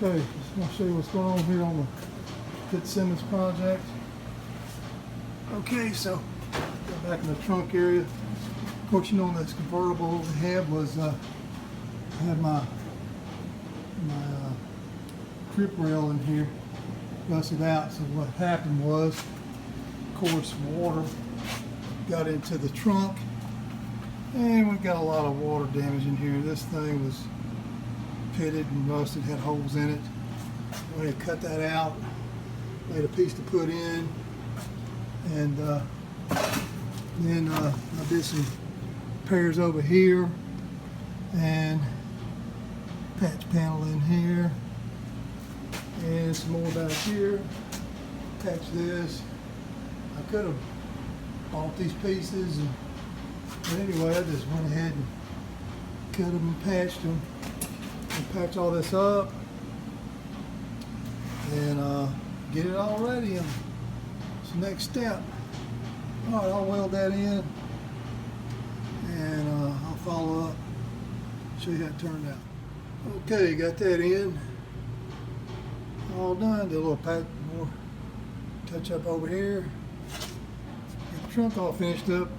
Okay, just want to show you what's going on here on the Fitzsimmons project. Okay, so got back in the trunk area. Of course, you know, this convertible overhead was I had my trip rail in here rusted out. So what happened was, of course, water got into the trunk, and we got a lot of water damage in here. This thing was pitted and rusted, had holes in it. We had to cut that out, made a piece to put in, and then I did some repairs over here and patch panel in here and some more back here. Patch this. I could have bought these pieces, but anyway, I just went ahead and cut them and patched them. And patch all this up and get it all ready. And it's the next step. All right, I'll weld that in and I'll follow up, show you how it turned out. Okay, got that in, all done. Did a little more touch up over here. Get the trunk all finished up.